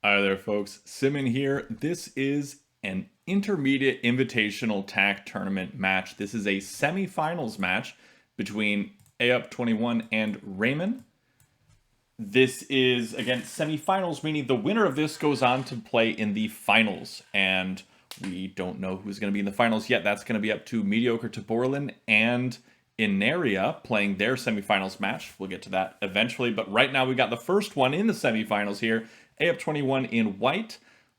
Hi there, folks. Simon here. This is an Intermediate Invitational Tak Tournament match. This is a semifinals match between AUP21 and Reimen. This is, again, semifinals, meaning the winner of this goes on to play in the finals. And we don't know who's going to be in the finals yet. That's going to be up to Mediocre to Borland and Inaria playing their semifinals match. We'll get to that eventually, but right now we got the first one in the semifinals here. AUP21 in white,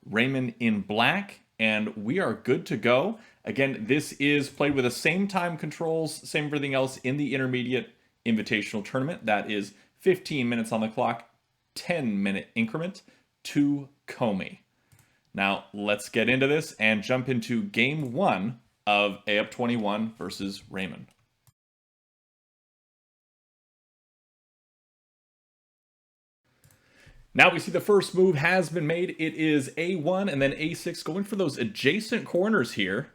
Reimen in black, and we are good to go. Again, this is played with the same time controls, same everything else in the Intermediate Invitational Tournament. That is 15 minutes on the clock, 10-minute increment, 2 Comey. Now, let's get into this and jump into game 1 of AUP21 versus Reimen. Now we see the first move has been made. It is A1 and then A6, going for those adjacent corners here.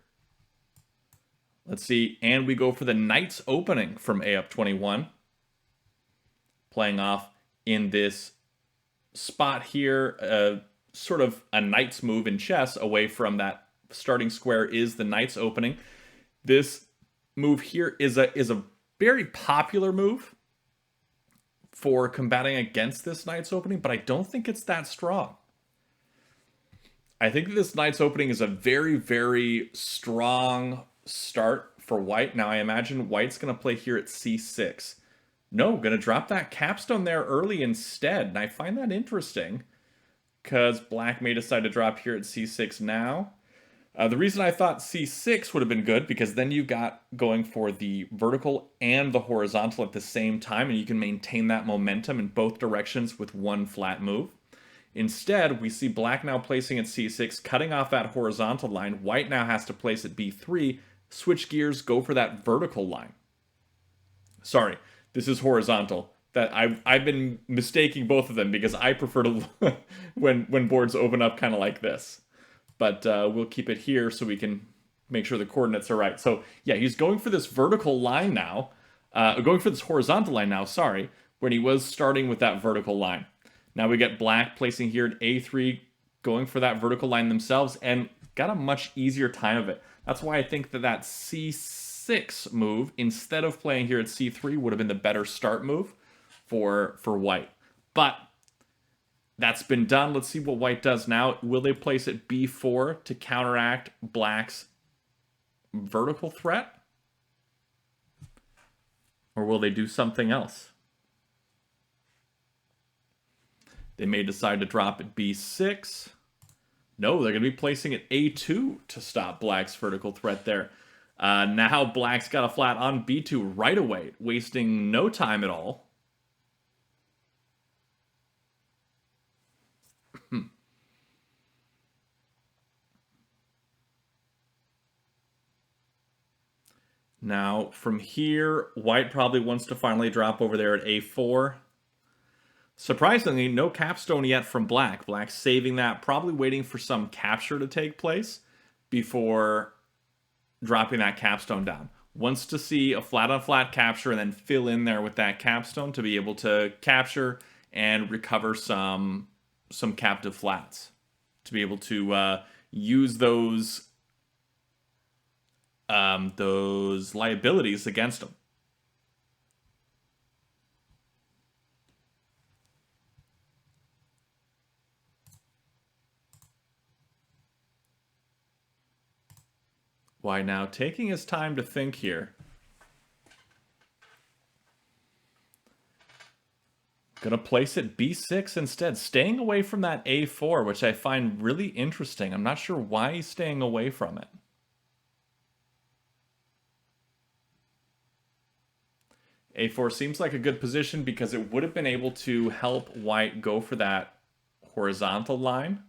Let's see, and we go for the Knight's opening from AUP21. Playing off in this spot here, sort of a Knight's move in chess away from that starting square is the Knight's opening. This move here is a very popular move for combating against this Knight's opening, but I don't think it's that strong. I think this Knight's opening is a very, very strong start for white. Now I imagine white's going to play here at c6. No, going to drop that capstone there early instead, and I find that interesting because black may decide to drop here at c6 now. The reason I thought c6 would have been good, because then you got going for the vertical and the horizontal at the same time, and you can maintain that momentum in both directions with one flat move. Instead, we see black now placing at c6, cutting off that horizontal line. White now has to place at b3, switch gears, go for that vertical line. Sorry, this is horizontal. That I've been mistaking both of them because I prefer to when boards open up kind of like this. But we'll keep it here so we can make sure the coordinates are right. So yeah, he's going for this vertical line now, going for this horizontal line now, sorry, when he was starting with that vertical line. Now we get black placing here at a3, going for that vertical line themselves, and got a much easier time of it. That's why I think that that c6 move, instead of playing here at c3, would have been the better start move for white. But that's been done. Let's see what white does now. Will they place at b4 to counteract black's vertical threat? Or will they do something else? They may decide to drop at b6. No, they're going to be placing at a2 to stop black's vertical threat there. Now black's got a flat on b2 right away, wasting no time at all. Now, from here, white probably wants to finally drop over there at a4. Surprisingly, no capstone yet from black. Black's saving that, probably waiting for some capture to take place before dropping that capstone down. Wants to see a flat-on-flat capture and then fill in there with that capstone to be able to capture and recover some captive flats. To be able to use those liabilities against them. Why now? Taking his time to think here. Gonna place it b6 instead, staying away from that a4, which I find really interesting. I'm not sure why he's staying away from it. A4 seems like a good position because it would have been able to help white go for that horizontal line.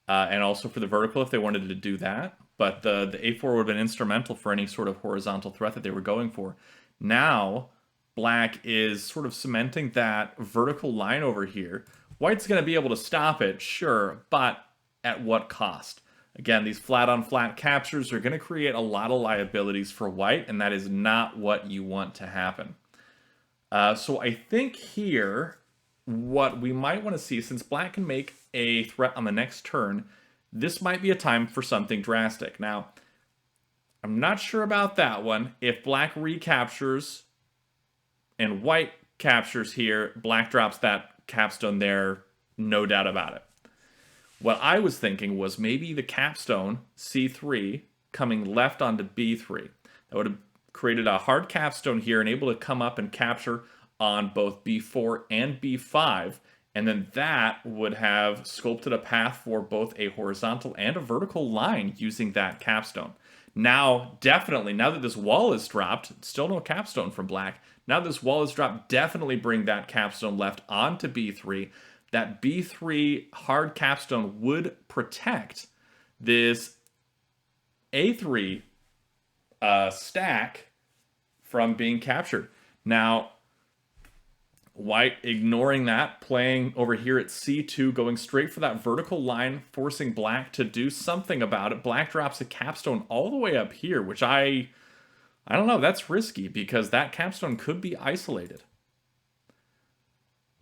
And also for the vertical if they wanted to do that. But the A4 would have been instrumental for any sort of horizontal threat that they were going for. Now, black is sort of cementing that vertical line over here. White's going to be able to stop it, sure, but at what cost? Again, these flat-on-flat captures are going to create a lot of liabilities for white, and that is not what you want to happen. So I think here what we might want to see, since black can make a threat on the next turn, this might be a time for something drastic. Now, I'm not sure about that one. If black recaptures and white captures here, black drops that capstone there, no doubt about it. What I was thinking was maybe the capstone, C3, coming left onto B3. That would have created a hard capstone here and able to come up and capture on both B4 and B5, and then that would have sculpted a path for both a horizontal and a vertical line using that capstone. Now, definitely, now that this wall is dropped, still no capstone from black, now this wall is dropped, definitely bring that capstone left onto B3. That B3 hard capstone would protect this A3 stack from being captured. Now, white ignoring that, playing over here at C2, going straight for that vertical line, forcing black to do something about it. Black drops a capstone all the way up here, which I don't know, that's risky because that capstone could be isolated.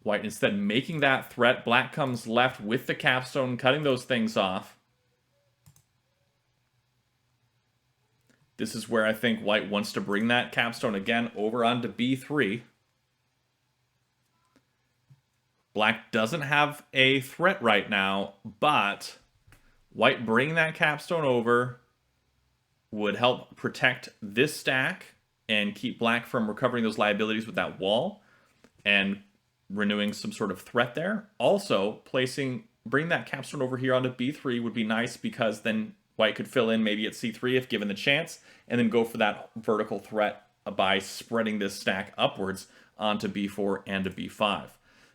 White instead making that threat. Black comes left with the capstone, cutting those things off. This is where I think white wants to bring that capstone again over onto B3. Black doesn't have a threat right now, but white bringing that capstone over would help protect this stack and keep black from recovering those liabilities with that wall and renewing some sort of threat there. Also, bring that capstone over here onto B3 would be nice because then white could fill in maybe at C3 if given the chance, and then go for that vertical threat by spreading this stack upwards onto B4 and to B5.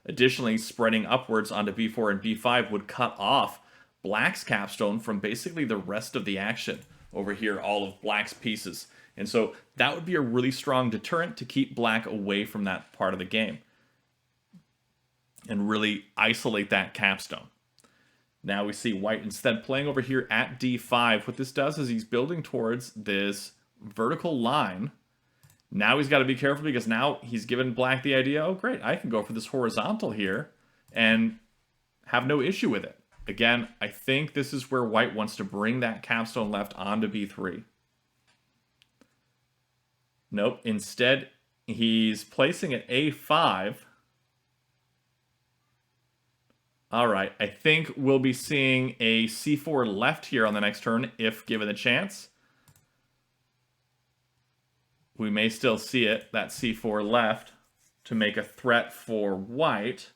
Additionally, spreading upwards onto B4 and B5 would cut off black's capstone from basically the rest of the action over here, all of black's pieces. And so that would be a really strong deterrent to keep black away from that part of the game and really isolate that capstone. Now we see white instead playing over here at D5. What this does is he's building towards this vertical line. Now he's got to be careful because now he's given black the idea, oh great, I can go for this horizontal here and have no issue with it. Again, I think this is where white wants to bring that capstone left onto B3. Nope, instead he's placing it A5. All right, I think we'll be seeing a C4 left here on the next turn if given the chance. We may still see it, that C4 left, to make a threat for white.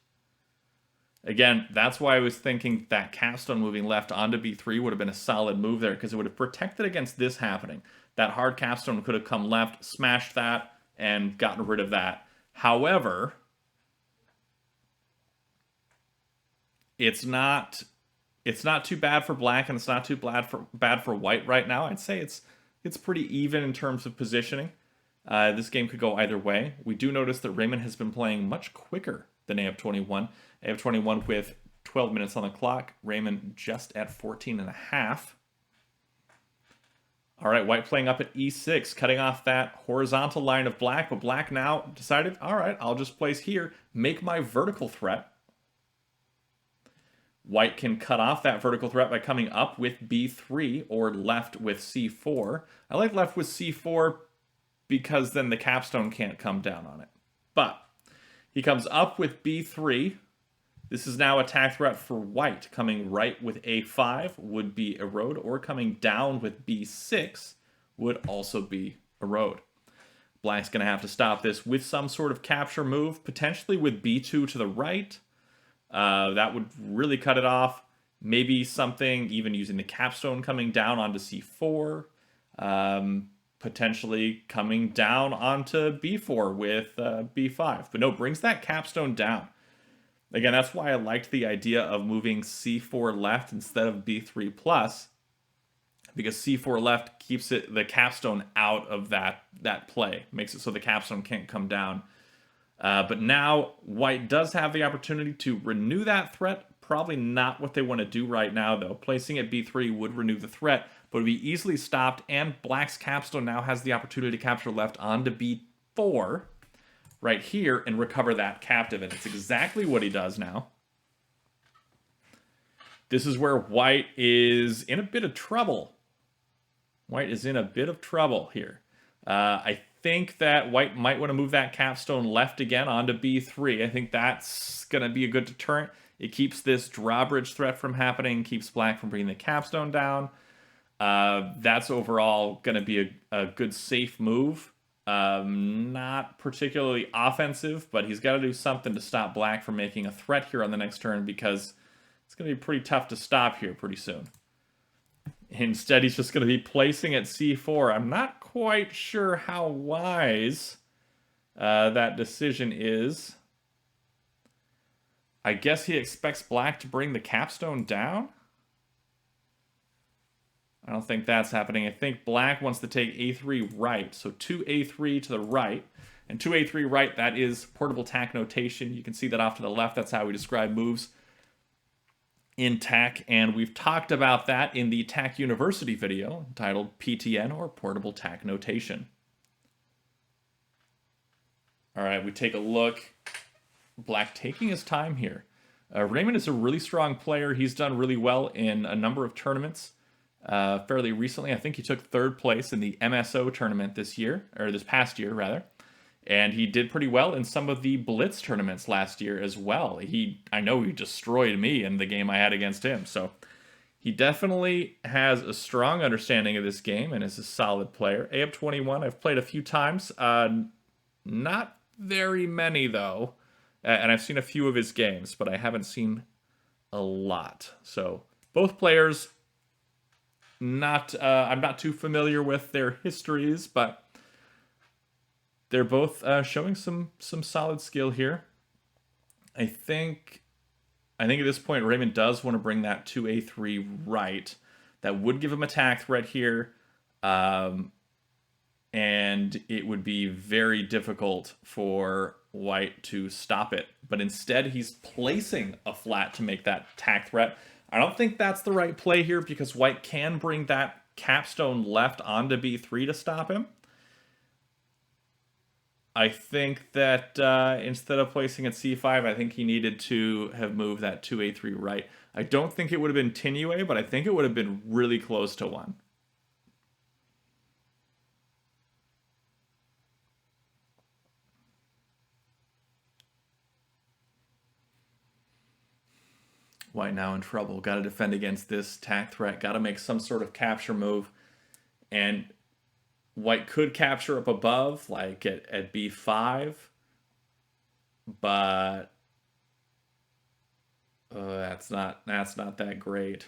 Again, that's why I was thinking that capstone moving left onto B3 would have been a solid move there, because it would have protected against this happening. That hard capstone could have come left, smashed that, and gotten rid of that. However, it's not too bad for black, and it's not too bad for white right now. I'd say it's pretty even in terms of positioning. This game could go either way. We do notice that Reimen has been playing much quicker than AUP21. AUP21 with 12 minutes on the clock. Reimen just at 14 and a half. All right, white playing up at E6, cutting off that horizontal line of black, but black now decided, all right, I'll just place here, make my vertical threat. White can cut off that vertical threat by coming up with B3 or left with C4. I like left with C4 because then the capstone can't come down on it. But he comes up with B3. This is now a attack threat for white. Coming right with A5 would be erode, or coming down with B6 would also be erode. Black's going to have to stop this with some sort of capture move, potentially with B2 to the right. That would really cut it off. Maybe something, even using the capstone coming down onto C4. Potentially coming down onto B4 with B5. But no, brings that capstone down. Again, that's why I liked the idea of moving C4 left instead of B3 plus. Because C4 left keeps the capstone out of that play. Makes it so the capstone can't come down. But now white does have the opportunity to renew that threat. Probably not what they want to do right now, though. Placing at B3 would renew the threat, but would be easily stopped, and black's capstone now has the opportunity to capture left onto B4. right here and recover that captive. And it's exactly what he does now. This is where white is in a bit of trouble. White is in a bit of trouble here. I think that white might want to move that capstone left again onto b3. I think that's going to be a good deterrent. It keeps this drawbridge threat from happening, keeps black from bringing the capstone down. That's overall going to be a good safe move. Not particularly offensive, but he's got to do something to stop black from making a threat here on the next turn, because it's going to be pretty tough to stop here pretty soon. Instead, he's just going to be placing at c4. I'm not quite sure how wise that decision is. I guess he expects black to bring the capstone down? I don't think that's happening. I think black wants to take a3 right. So 2a3 to the right. And 2a3 right, that is portable Tak notation. You can see that off to the left. That's how we describe moves in Tak. And we've talked about that in the Tak University video titled PTN, or Portable Tak Notation. All right, we take a look. Black taking his time here. Reimen is a really strong player. He's done really well in a number of tournaments fairly recently. I think he took third place in the MSO tournament this year, or this past year, rather. And he did pretty well in some of the Blitz tournaments last year as well. I know he destroyed me in the game I had against him. So he definitely has a strong understanding of this game and is a solid player. AUP21, I've played a few times. Not very many, though. And I've seen a few of his games, but I haven't seen a lot. So both players, I'm not too familiar with their histories, but they're both showing some solid skill here. I think at this point, Reimen does want to bring that 2a3 right. That would give him a Tak threat here. And it would be very difficult for white to stop it. But instead, he's placing a flat to make that Tak threat. I don't think that's the right play here, because white can bring that capstone left onto b3 to stop him. I think that instead of placing at c5, I think he needed to have moved that 2a3 right. I don't think it would have been Tinue, but I think it would have been really close to one. White now in trouble. Got to defend against this Tak threat. Got to make some sort of capture move. And white could capture up above, like at b5. But that's not that great.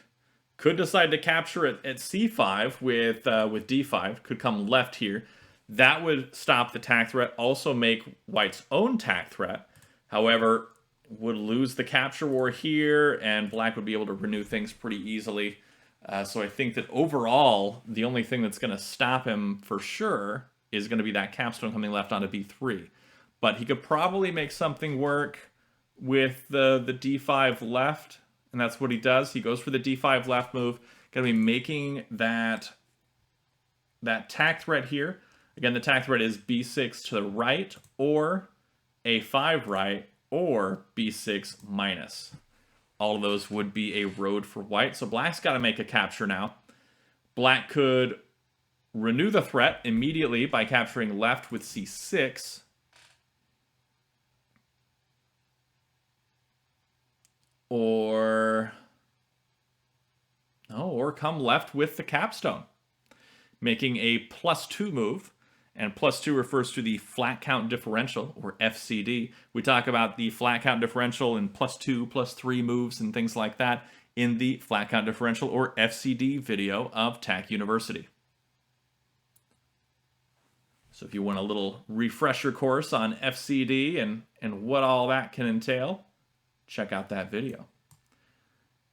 Could decide to capture it at c5 with d5. Could come left here. That would stop the Tak threat. Also make white's own Tak threat. However, would lose the capture war here, and black would be able to renew things pretty easily. So I think that overall, the only thing that's going to stop him for sure is going to be that capstone coming left onto b3. But he could probably make something work with the d5 left, and that's what he does. He goes for the d5 left move. Going to be making that Tak threat here. Again, the Tak threat is b6 to the right, or a5 right, or b6 minus. All of those would be a road for white. So black's got to make a capture now. Black could renew the threat immediately by capturing left with c6. Or come left with the capstone, making a +2 move. And +2 refers to the flat count differential, or FCD. We talk about the flat count differential and +2, +3 moves and things like that in the flat count differential, or FCD video of Tak University. So if you want a little refresher course on FCD and what all that can entail, check out that video.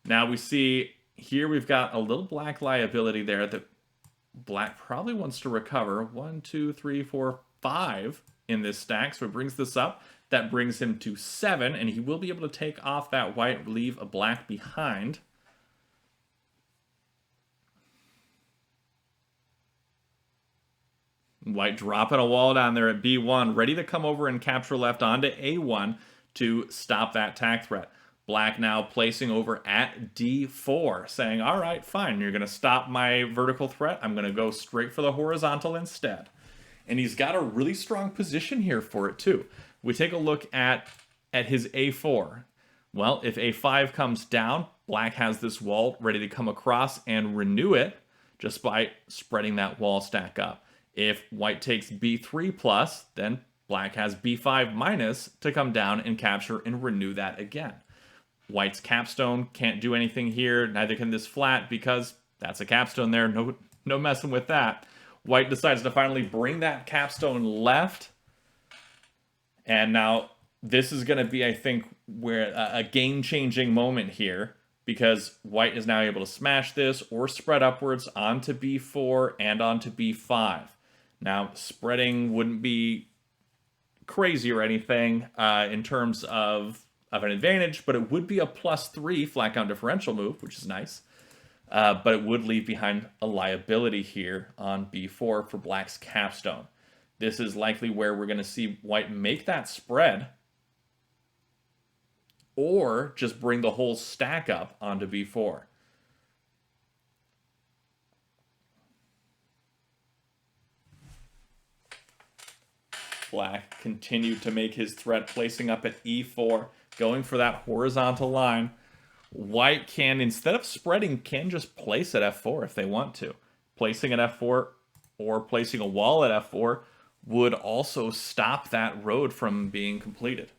Now we see here we've got a little black liability there that black probably wants to recover. 1, 2, 3, 4, 5 in this stack. So it brings this up. That brings him to 7, and he will be able to take off that white, leave a black behind. White dropping a wall down there at B1, ready to come over and capture left onto A1 to stop that tack threat. Black now placing over at D4, saying, all right, fine, you're going to stop my vertical threat. I'm going to go straight for the horizontal instead. And he's got a really strong position here for it, too. We take a look at his A4. Well, if A5 comes down, black has this wall ready to come across and renew it just by spreading that wall stack up. If white takes B3 plus, then black has B5 minus to come down and capture and renew that again. White's capstone can't do anything here, neither can this flat because that's a capstone there, no messing with that. White decides to finally bring that capstone left, and now this is going to be, I think, where a game-changing moment here, because white is now able to smash this or spread upwards onto B4 and onto B5. Now, spreading wouldn't be crazy or anything in terms of an advantage, but it would be a +3 flat count differential move, which is nice. But it would leave behind a liability here on B4 for black's capstone. This is likely where we're going to see white make that spread, or just bring the whole stack up onto B4. Black continued to make his threat, placing up at E4, going for that horizontal line. White can, instead of spreading, can just place at F4 if they want to. Placing at F4 or placing a wall at F4 would also stop that road from being completed.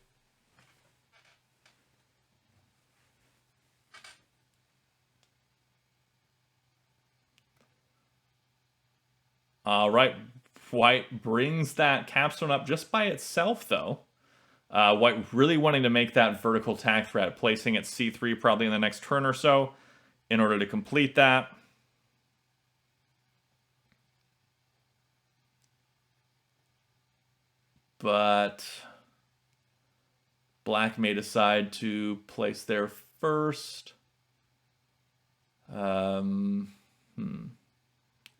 All right, white brings that capstone up just by itself, though. White really wanting to make that vertical tack threat, placing at C3 probably in the next turn or so in order to complete that. But black may decide to place there first.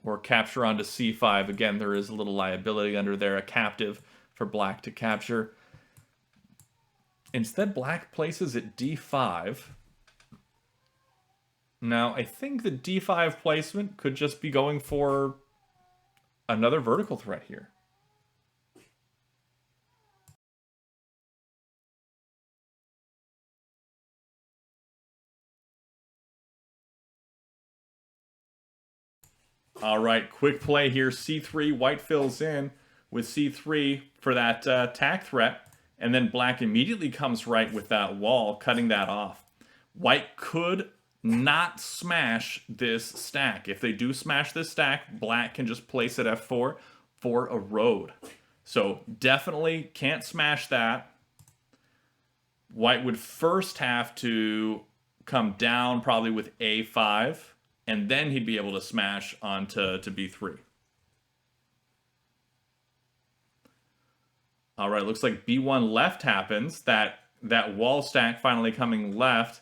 Or capture onto C5. Again, there is a little liability under there, a captive for black to capture. Instead, black places at D5. Now, I think the D5 placement could just be going for another vertical threat here. All right, quick play here. C3, white fills in with C3 for that tack threat. And then black immediately comes right with that wall, cutting that off. White could not smash this stack. If they do smash this stack, black can just place at F4 for a road. So definitely can't smash that. White would first have to come down probably with A5, and then he'd be able to smash onto B3. All right, looks like B1 left happens. That wall stack finally coming left.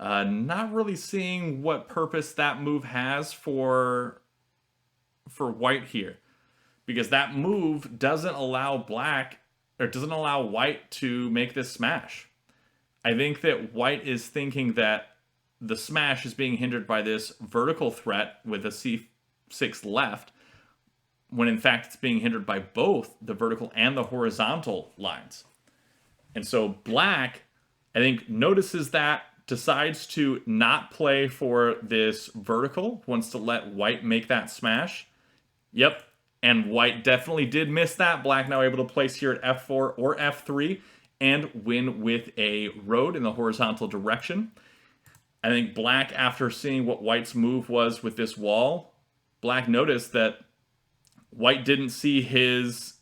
Not really seeing what purpose that move has for white here, because that move doesn't allow black, or doesn't allow white to make this smash. I think that white is thinking that the smash is being hindered by this vertical threat with a C6 left, when in fact it's being hindered by both the vertical and the horizontal lines. And so black, I think, notices that, decides to not play for this vertical, wants to let white make that smash. Yep, and white definitely did miss that. Black now able to place here at F4 or F3 and win with a road in the horizontal direction. I think black, after seeing what white's move was with this wall, black noticed that white didn't see his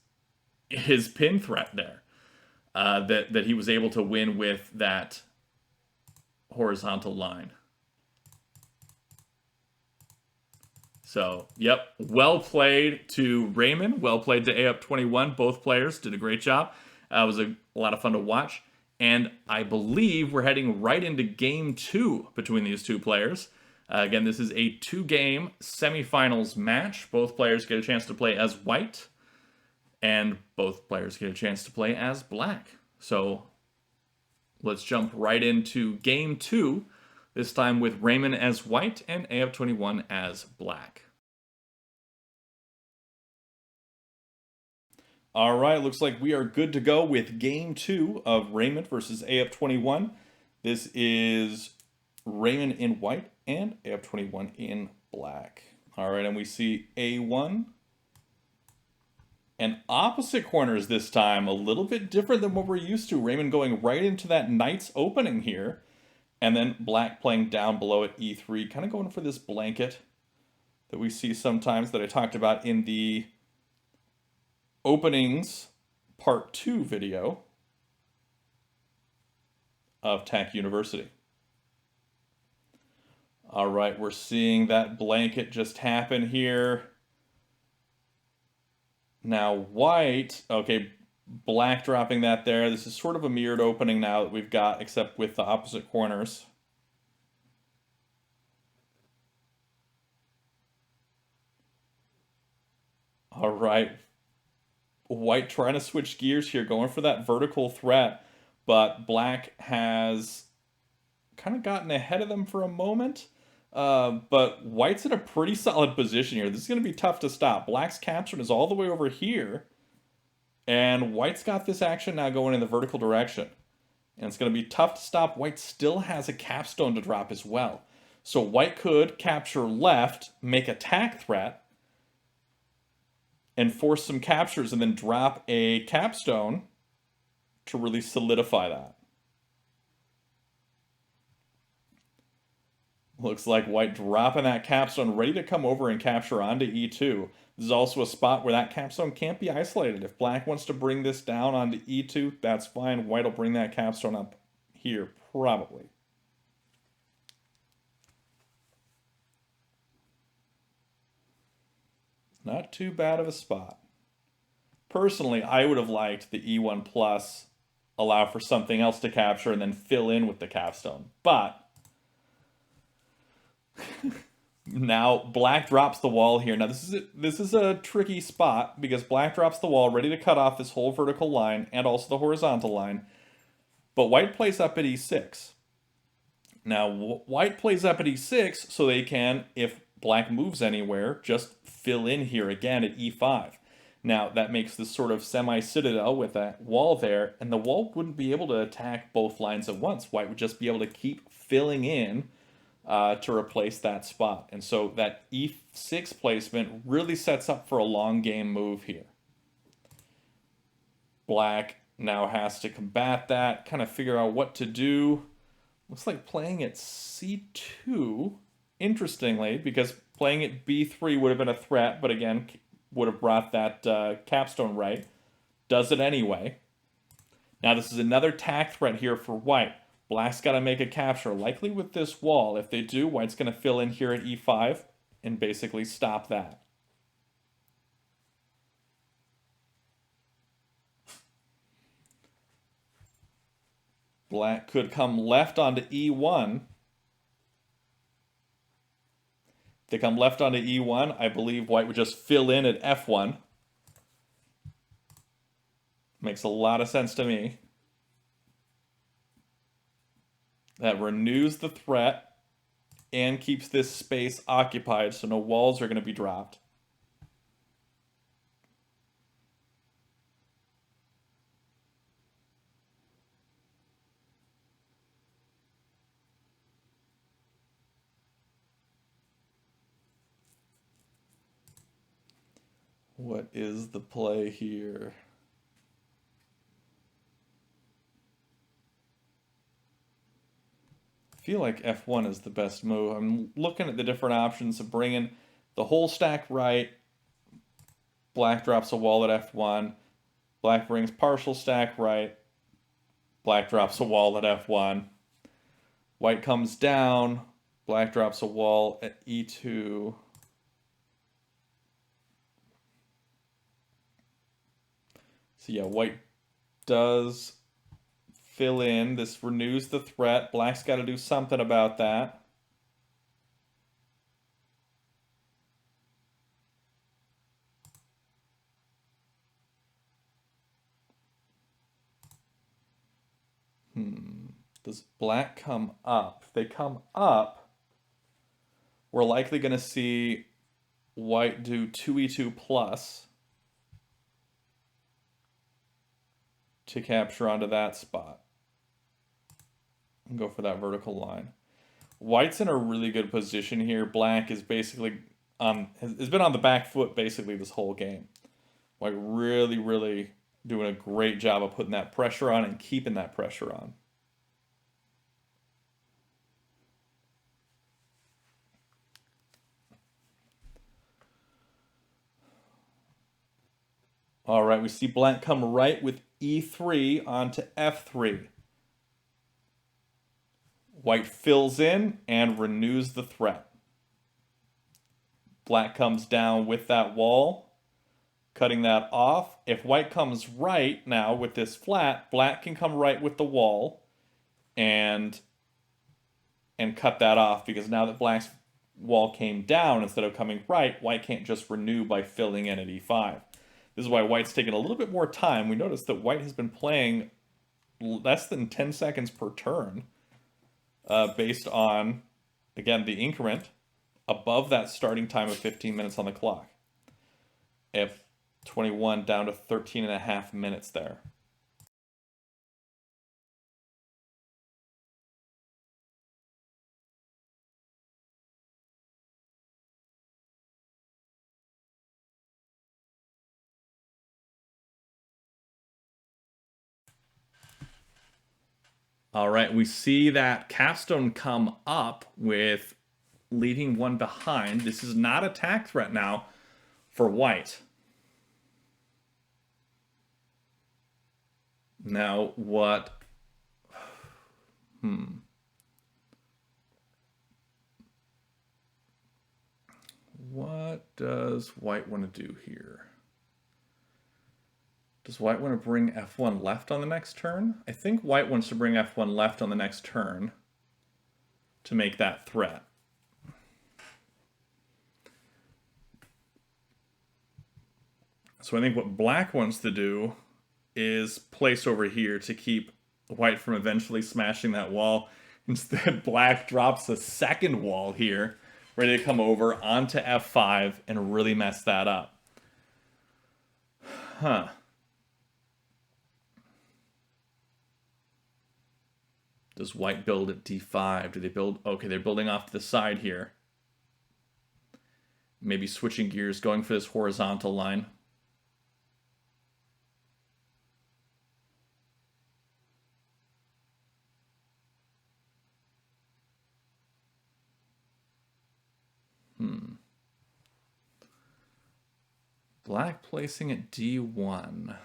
pin threat there. That he was able to win with that horizontal line. So, yep, well played to Reimen, well played to AUP21. Both players did a great job. It was a lot of fun to watch. And I believe we're heading right into game 2 between these two players. Again, this is a 2-game semifinals match. Both players get a chance to play as white. And both players get a chance to play as black. So let's jump right into game 2, this time with Reimen as white and AUP21 as black. All right, looks like we are good to go with game 2 of Reimen versus AUP21. This is Reimen in white and AUP21 in black. All right, and we see A1 and opposite corners this time, a little bit different than what we're used to. Reimen going right into that knight's opening here, and then black playing down below at E3, kind of going for this blanket that we see sometimes that I talked about in the openings part 2 video of Tak University. All right, we're seeing that blanket just happen here. Now white, okay, black dropping that there. This is sort of a mirrored opening now that we've got, except with the opposite corners. All right, white trying to switch gears here, going for that vertical threat, but black has kind of gotten ahead of them for a moment. But white's in a pretty solid position here. This is going to be tough to stop. Black's capstone is all the way over here, and white's got this action now going in the vertical direction. And it's going to be tough to stop. White still has a capstone to drop as well. So white could capture left, make a tak threat, and force some captures and then drop a capstone to really solidify that. Looks like white dropping that capstone, ready to come over and capture onto E2. This is also a spot where that capstone can't be isolated. If black wants to bring this down onto E2, that's fine. White will bring that capstone up here, probably. Not too bad of a spot. Personally, I would have liked the E1 plus allow for something else to capture and then fill in with the capstone. But now black drops the wall here. Now this is a tricky spot because black drops the wall, ready to cut off this whole vertical line and also the horizontal line. But white plays up at E6. Now white plays up at E6 so they can, if black moves anywhere, just fill in here again at E5. Now that makes this sort of semi-citadel with that wall there, and the wall wouldn't be able to attack both lines at once. White would just be able to keep filling in to replace that spot. And so that E6 placement really sets up for a long game move here. Black now has to combat that, kind of figure out what to do. Looks like playing at C2, interestingly, because playing at B3 would have been a threat, but again, would have brought that capstone right. Does it anyway. Now this is another tak threat here for white. Black's got to make a capture, likely with this wall. If they do, white's going to fill in here at E5 and basically stop that. Black could come left onto E1. If they come left onto E1, I believe white would just fill in at F1. Makes a lot of sense to me. That renews the threat and keeps this space occupied so no walls are going to be dropped. What is the play here? I feel like F1 is the best move. I'm looking at the different options of bringing the whole stack right. Black drops a wall at F1. Black brings partial stack right. Black drops a wall at F1. White comes down. Black drops a wall at E2. So yeah, white does fill in. This renews the threat. Black's got to do something about that. Does black come up? If they come up, we're likely going to see white do 2e2 plus to capture onto that spot. And go for that vertical line. White's in a really good position here. Black is basically has been on the back foot basically this whole game. White really, really doing a great job of putting that pressure on and keeping that pressure on. All right, we see black come right with e3 onto f3. White fills in and renews the threat. Black comes down with that wall, cutting that off. If white comes right now with this flat, black can come right with the wall and cut that off, because now that black's wall came down instead of coming right, white can't just renew by filling in at e5. This is why white's taking a little bit more time. We notice that white has been playing less than 10 seconds per turn, based on, again, the increment above that starting time of 15 minutes on the clock. F21 down to 13.5 minutes there. All right, we see that capstone come up with leaving one behind. This is not a attack threat now for white. Now what? What does white want to do here? Does white want to bring f1 left on the next turn? I think white wants to bring f1 left on the next turn to make that threat. So I think what black wants to do is place over here to keep white from eventually smashing that wall. Instead, black drops a second wall here, ready to come over onto f5 and really mess that up. Huh. Does white build at d5? Do they build? Okay, they're building off to the side here. Maybe switching gears, going for this horizontal line. Black placing at d1.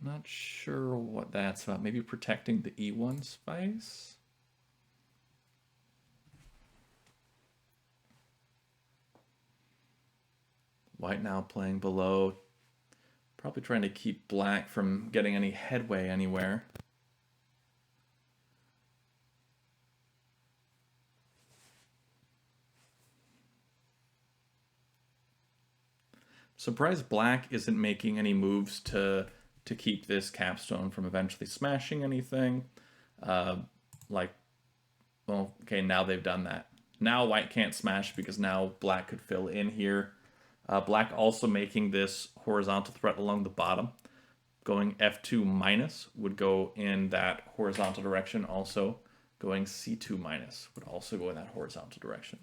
Not sure what that's about. Maybe protecting the e1 space? White now playing below. Probably trying to keep black from getting any headway anywhere. Surprised black isn't making any moves to keep this capstone from eventually smashing anything. Well, okay, now they've done that. Now white can't smash because now black could fill in here. Black also making this horizontal threat along the bottom. Going f2 minus would go in that horizontal direction. Also going c2 minus would also go in that horizontal direction.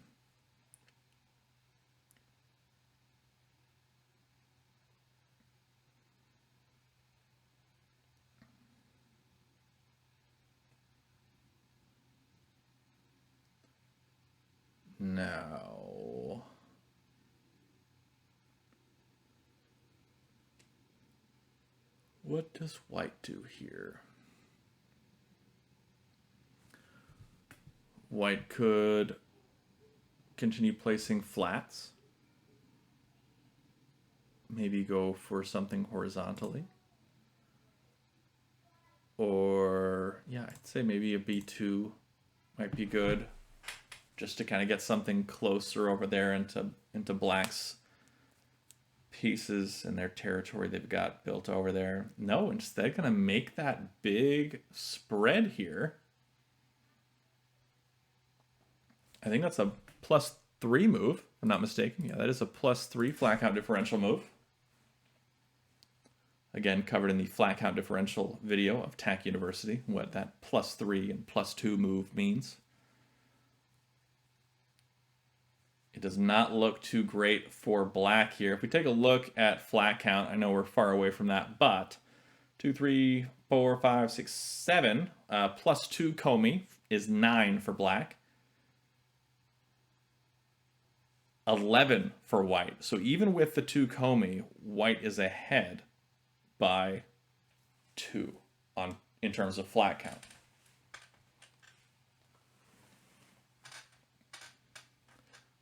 Now, what does white do here? White could continue placing flats. Maybe go for something horizontally. Or, yeah, I'd say maybe a b2 might be good, just to kind of get something closer over there into black's pieces in their territory they've got built over there. No, instead going to make that big spread here. I think that's a +3 move, if I'm not mistaken. Yeah, that is a +3 flat count differential move. Again, covered in the flat count differential video of Tak University, what that +3 and +2 move means. It does not look too great for black here. If we take a look at flat count, I know we're far away from that, but 2, 3, 4, 5, 6, 7, +2 Comey is 9 for black. 11 for white. So even with the 2 Comey, white is ahead by 2 in terms of flat count.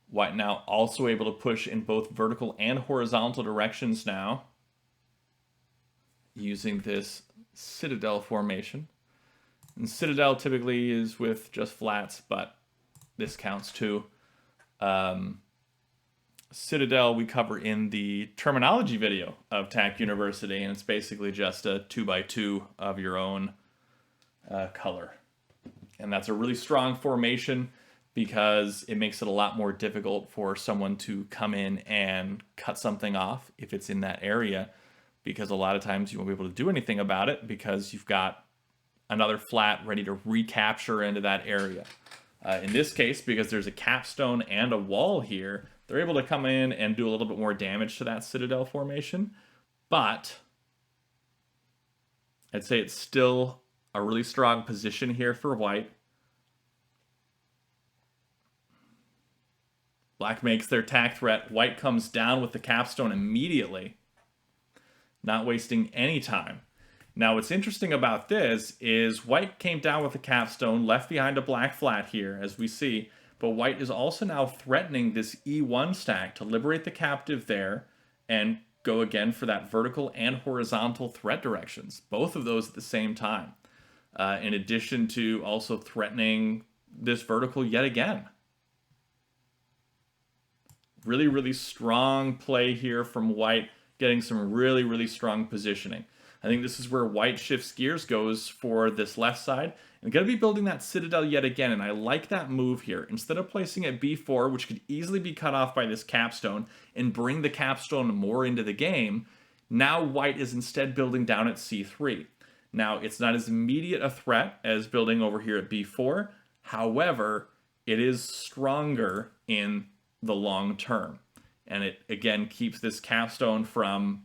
White now also able to push in both vertical and horizontal directions now, using this citadel formation. And citadel typically is with just flats, but this counts too. Citadel we cover in the terminology video of Tak University, and it's basically just a 2x2 of your own color. And that's a really strong formation because it makes it a lot more difficult for someone to come in and cut something off if it's in that area, because a lot of times you won't be able to do anything about it because you've got another flat ready to recapture into that area. In this case, because there's a capstone and a wall here, they're able to come in and do a little bit more damage to that citadel formation, but I'd say it's still a really strong position here for white. Black makes their Tak threat. White comes down with the capstone immediately, not wasting any time. Now, what's interesting about this is white came down with the capstone, left behind a black flat here, as we see, but white is also now threatening this E1 stack to liberate the captive there and go again for that vertical and horizontal threat directions, both of those at the same time, in addition to also threatening this vertical yet again. Really, really strong play here from white, getting some really, really strong positioning. I think this is where white shifts gears, goes for this left side, and going to be building that citadel yet again, and I like that move here. Instead of placing it B4, which could easily be cut off by this capstone and bring the capstone more into the game, now white is instead building down at C3. Now, it's not as immediate a threat as building over here at B4, however, it is stronger in the long term, and it again keeps this capstone from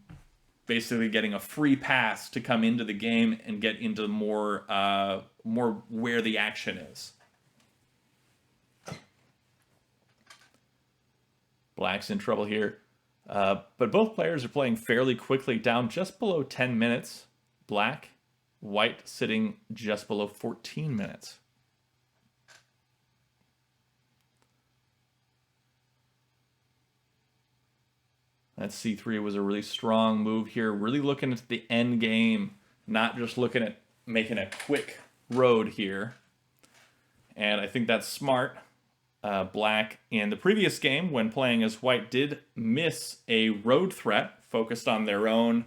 basically getting a free pass to come into the game and get into more where the action is. Black's in trouble here, but both players are playing fairly quickly, down just below 10 minutes. Black, white sitting just below 14 minutes. That C3 was a really strong move here, really looking at the end game, not just looking at making a quick road here. And I think that's smart. Black, in the previous game, when playing as white, did miss a road threat, focused on their own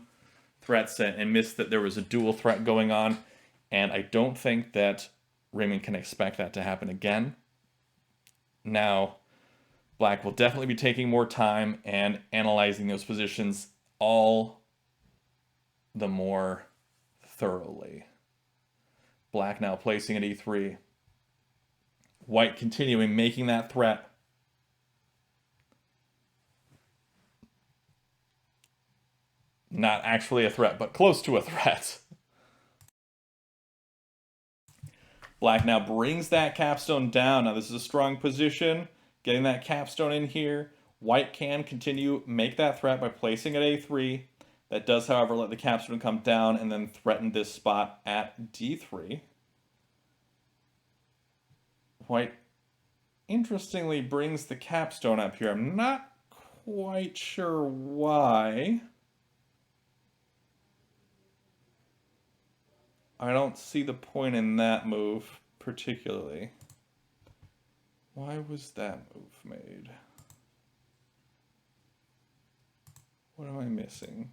threats, and missed that there was a dual threat going on. And I don't think that Reimen can expect that to happen again. Now, Black will definitely be taking more time and analyzing those positions all the more thoroughly. Black now placing at E3. White continuing, making that threat. Not actually a threat, but close to a threat. Black now brings that capstone down. Now this is a strong position. Getting that capstone in here. White can continue, make that threat by placing at A3. That does, however, let the capstone come down and then threaten this spot at D3. White, interestingly, brings the capstone up here. I'm not quite sure why. I don't see the point in that move particularly. Why was that move made? What am I missing?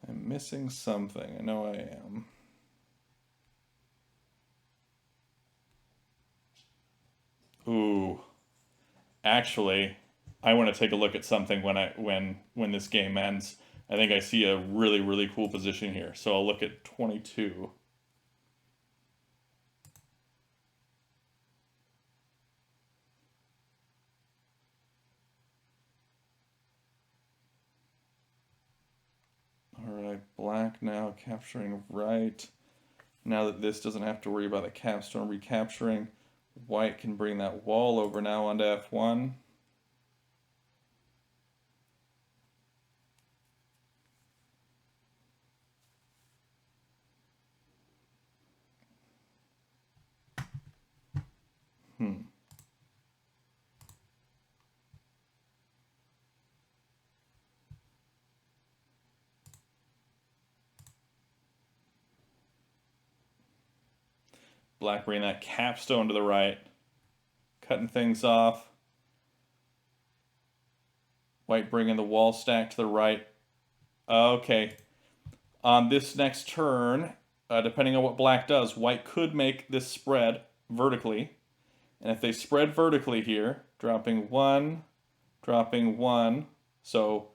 I'm missing something. I know I am. Ooh. Actually, I want to take a look at something when this game ends. I think I see a really, really cool position here. So I'll look at 22. Alright, black now capturing right. Now that this doesn't have to worry about the capstone recapturing, white can bring that wall over now onto F1. Black bringing that capstone to the right, cutting things off. White bringing the wall stack to the right. Okay. On this next turn, depending on what black does, white could make this spread vertically. And if they spread vertically here, dropping one, so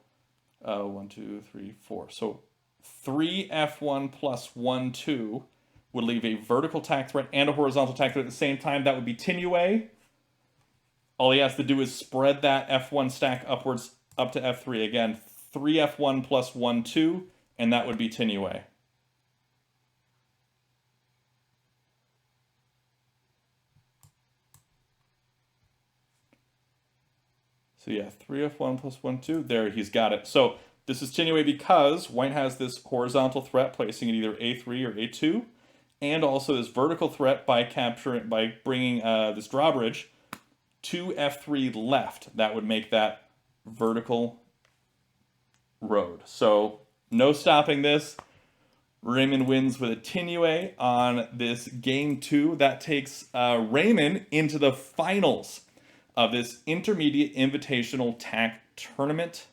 1, 2, 3, 4. So 3 F1 plus 1, 2 would leave a vertical tack threat and a horizontal tack threat at the same time. That would be Tinue. All he has to do is spread that F1 stack upwards up to F3. Again, 3 F1 plus 1, 2, and that would be Tinue. So yeah, 3 F1 plus 1, 2. There, he's got it. So this is Tinue because white has this horizontal threat placing it either A3 or A2, and also this vertical threat by bringing this drawbridge to F3 left. That would make that vertical road. So no stopping this. Reimen wins with a Tinue on this game 2. That takes Reimen into the finals of this Intermediate Invitational Tak Tournament.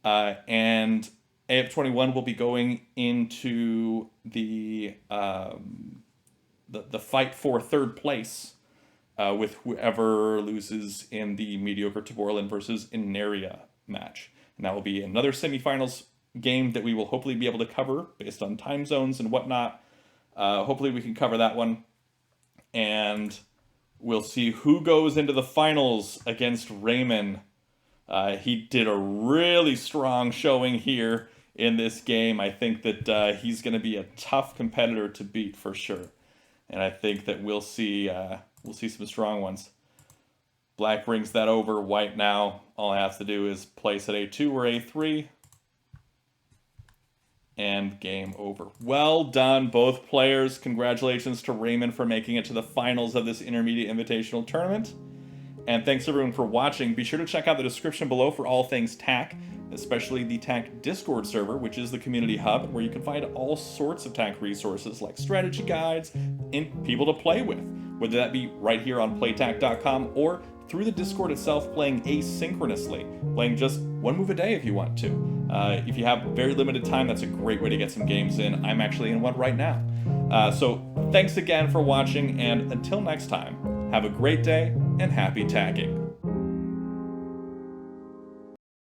And AUP21 will be going into the fight for third place with whoever loses in the mediocre Taborlin versus Ineria match. And that will be another semifinals game that we will hopefully be able to cover based on time zones and whatnot. Hopefully we can cover that one. And we'll see who goes into the finals against Reimen. He did a really strong showing here in this game. I think that he's going to be a tough competitor to beat for sure. And I think that we'll see some strong ones. Black brings that over. White now, all it has to do is place at A2 or A3. And game over. Well done, both players. Congratulations to Reimen for making it to the finals of this Intermediate Invitational Tournament. And thanks everyone for watching. Be sure to check out the description below for all things Tak, especially the Tak Discord server, which is the community hub where you can find all sorts of Tak resources like strategy guides and people to play with, whether that be right here on playtak.com or through the Discord itself playing asynchronously, playing just one move a day if you want to. If you have very limited time, that's a great way to get some games in. I'm actually in one right now. So thanks again for watching, and until next time, have a great day and happy tacking.